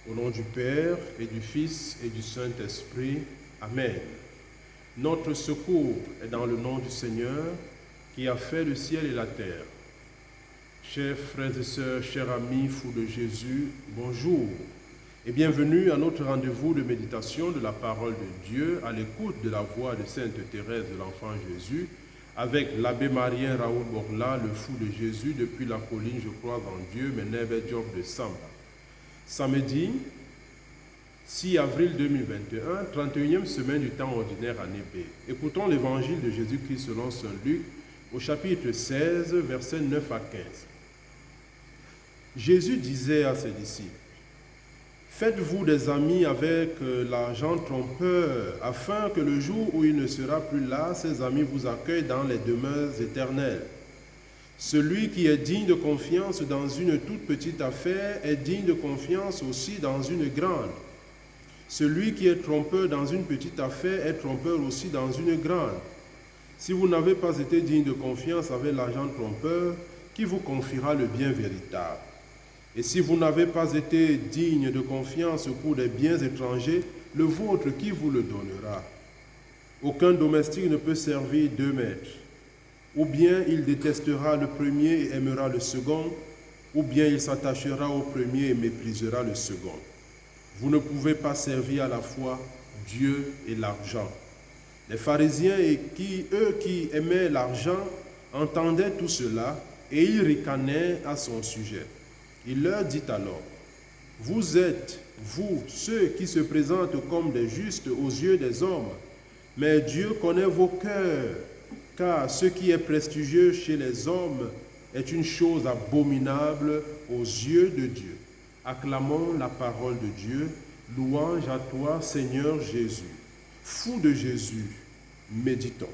Au nom du Père et du Fils et du Saint-Esprit. Amen. Notre secours est dans le nom du Seigneur qui a fait le ciel et la terre. Chers frères et sœurs, chers amis fous de Jésus, bonjour et bienvenue à notre rendez-vous de méditation de la parole de Dieu à l'écoute de la voix de Sainte Thérèse de l'Enfant Jésus avec l'abbé Marien Raoul Borla, le fou de Jésus depuis la colline Je crois en Dieu, Menebe Diop de Samba. Samedi 6 avril 2021, 31e semaine du temps ordinaire année B. Écoutons l'évangile de Jésus-Christ selon Saint Luc au chapitre 16, versets 9 à 15. Jésus disait à ses disciples, « Faites-vous des amis avec l'argent trompeur, afin que le jour où il ne sera plus là, ses amis vous accueillent dans les demeures éternelles. Celui qui est digne de confiance dans une toute petite affaire est digne de confiance aussi dans une grande. Celui qui est trompeur dans une petite affaire est trompeur aussi dans une grande. Si vous n'avez pas été digne de confiance avec l'argent trompeur, qui vous confiera le bien véritable? Et si vous n'avez pas été digne de confiance pour des biens étrangers, le vôtre, qui vous le donnera? Aucun domestique ne peut servir 2 maîtres. Ou bien il détestera le premier et aimera le second, ou bien il s'attachera au premier et méprisera le second. Vous ne pouvez pas servir à la fois Dieu et l'argent. » Les pharisiens, eux qui aimaient l'argent, entendaient tout cela et ils ricanaient à son sujet. Il leur dit alors, « Vous êtes, vous, ceux qui se présentent comme des justes aux yeux des hommes, mais Dieu connaît vos cœurs. Car ce qui est prestigieux chez les hommes est une chose abominable aux yeux de Dieu. » Acclamons la parole de Dieu. Louange à toi, Seigneur Jésus. Fou de Jésus, méditons.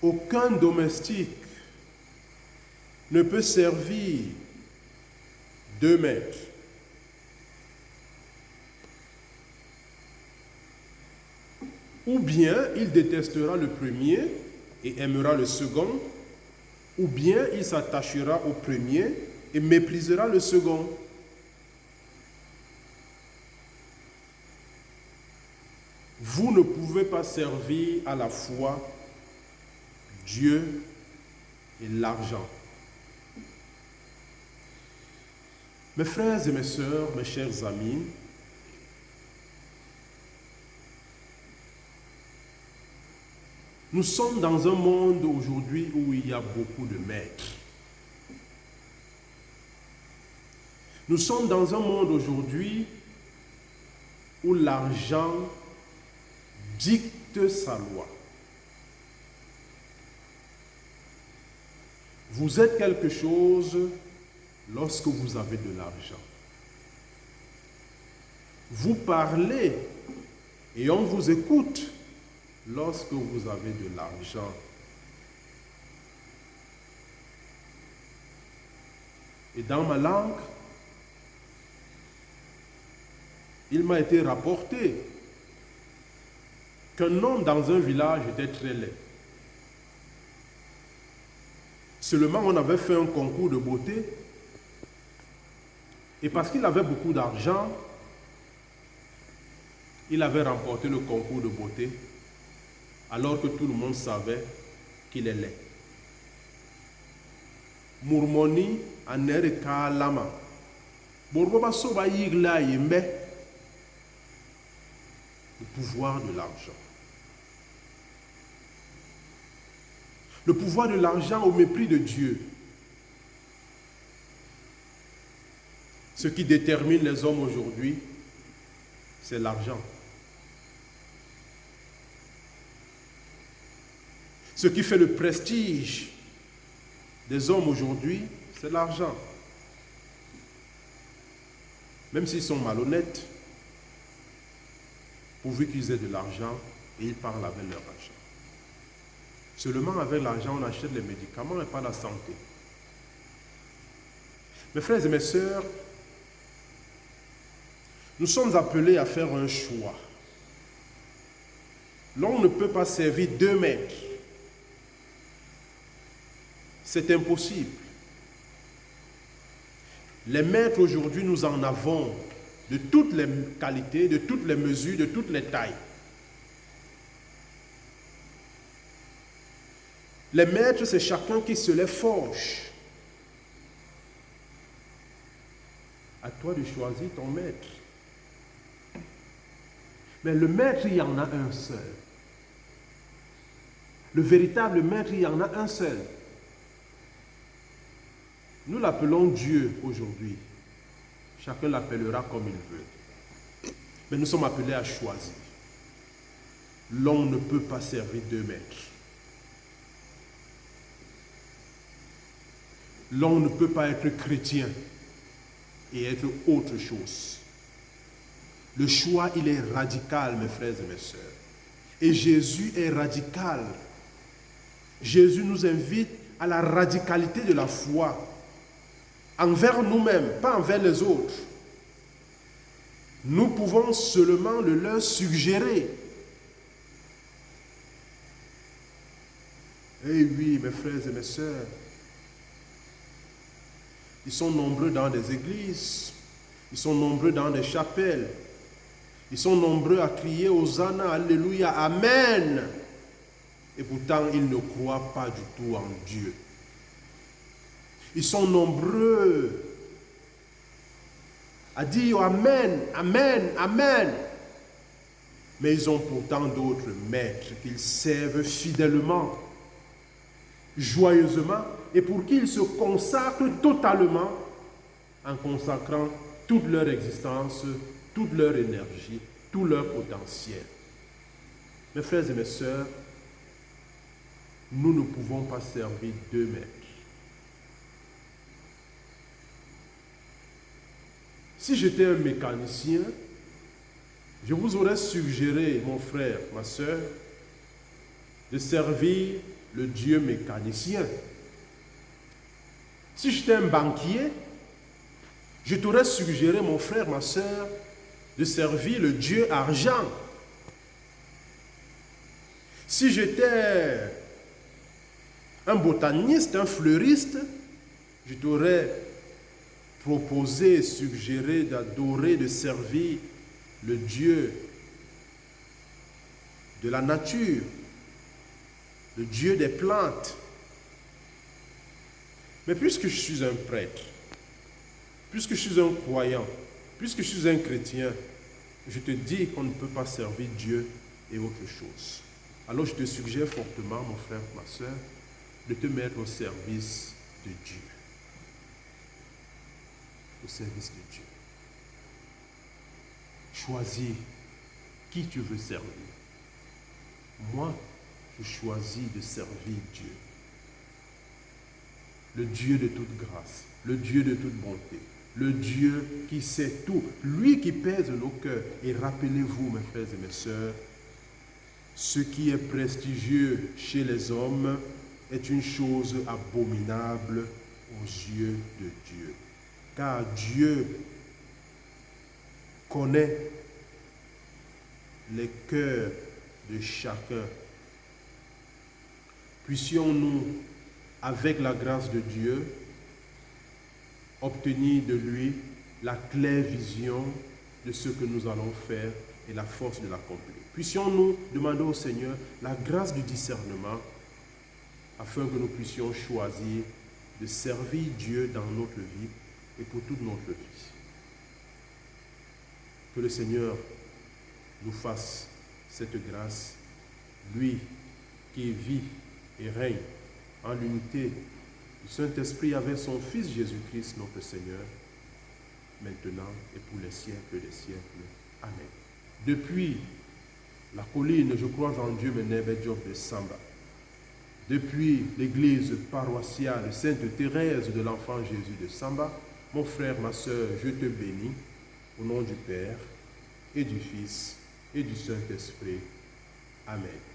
Aucun domestique ne peut servir 2 maîtres. Ou bien il détestera le premier et aimera le second, ou bien il s'attachera au premier et méprisera le second. Vous ne pouvez pas servir à la fois Dieu et l'argent. Mes frères et mes sœurs, mes chers amis, nous sommes dans un monde aujourd'hui où il y a beaucoup de maîtres. Nous sommes dans un monde aujourd'hui où l'argent dicte sa loi. Vous êtes quelque chose lorsque vous avez de l'argent. Vous parlez et on vous écoute lorsque vous avez de l'argent. Et dans ma langue, il m'a été rapporté qu'un homme dans un village était très laid. Seulement, on avait fait un concours de beauté et parce qu'il avait beaucoup d'argent, il avait remporté le concours de beauté alors que tout le monde savait qu'il est laid. Mourmoni anere kalama. Borboba soba yigla yembe. Le pouvoir de l'argent. Le pouvoir de l'argent au mépris de Dieu. Ce qui détermine les hommes aujourd'hui, c'est l'argent. Ce qui fait le prestige des hommes aujourd'hui, c'est l'argent. Même s'ils sont malhonnêtes, pourvu qu'ils aient de l'argent et ils parlent avec leur argent. Seulement avec l'argent, on achète les médicaments et pas la santé. Mes frères et mes sœurs, nous sommes appelés à faire un choix. L'on ne peut pas servir 2 maîtres. C'est impossible. Les maîtres aujourd'hui, nous en avons de toutes les qualités, de toutes les mesures, de toutes les tailles. Les maîtres, c'est chacun qui se les forge. À toi de choisir ton maître. Mais le maître, il y en a un seul. Le véritable maître, il y en a un seul. Nous l'appelons Dieu aujourd'hui. Chacun l'appellera comme il veut. Mais nous sommes appelés à choisir. L'homme ne peut pas servir deux maîtres. L'homme ne peut pas être chrétien et être autre chose. Le choix, il est radical, mes frères et mes sœurs. Et Jésus est radical. Jésus nous invite à la radicalité de la foi envers nous-mêmes, pas envers les autres. Nous pouvons seulement le leur suggérer. Eh oui, mes frères et mes sœurs, ils sont nombreux dans des églises, ils sont nombreux dans des chapelles, ils sont nombreux à crier Hosanna, Alléluia, Amen. Et pourtant, ils ne croient pas du tout en Dieu. Ils sont nombreux à dire Amen, Amen, Amen. Mais ils ont pourtant d'autres maîtres qu'ils servent fidèlement, joyeusement, et pour qu'ils se consacrent totalement en consacrant toute leur existence, toute leur énergie, tout leur potentiel. Mes frères et mes sœurs, nous ne pouvons pas servir deux maîtres. Si j'étais un mécanicien, je vous aurais suggéré, mon frère, ma sœur, de servir le Dieu mécanicien. Si j'étais un banquier, je t'aurais suggéré, mon frère, ma sœur, de servir le Dieu argent. Si j'étais un botaniste, un fleuriste, je t'aurais proposé, suggéré d'adorer, de servir le Dieu de la nature, le Dieu des plantes. Mais puisque je suis un prêtre, puisque je suis un croyant, puisque je suis un chrétien, je te dis qu'on ne peut pas servir Dieu et autre chose. Alors je te suggère fortement, mon frère, ma soeur, de te mettre au service de Dieu. Au service de Dieu. Choisis qui tu veux servir. Moi, je choisis de servir Dieu. Le Dieu de toute grâce, le Dieu de toute bonté, le Dieu qui sait tout, lui qui pèse nos cœurs. Et rappelez-vous, mes frères et mes sœurs, ce qui est prestigieux chez les hommes est une chose abominable aux yeux de Dieu. Car Dieu connaît les cœurs de chacun. Puissions-nous, avec la grâce de Dieu, obtenir de lui la claire vision de ce que nous allons faire et la force de l'accomplir. Puissions-nous demander au Seigneur la grâce du discernement afin que nous puissions choisir de servir Dieu dans notre vie et pour toute notre vie. Que le Seigneur nous fasse cette grâce, lui qui vit et règne en l'unité du Saint-Esprit avec son Fils Jésus-Christ, notre Seigneur, maintenant et pour les siècles des siècles. Amen. Depuis la colline, je crois en Dieu, Menebe Diop de Samba. Depuis l'église paroissiale Sainte Thérèse de l'Enfant Jésus de Samba, mon frère, ma soeur, je te bénis au nom du Père et du Fils et du Saint-Esprit. Amen.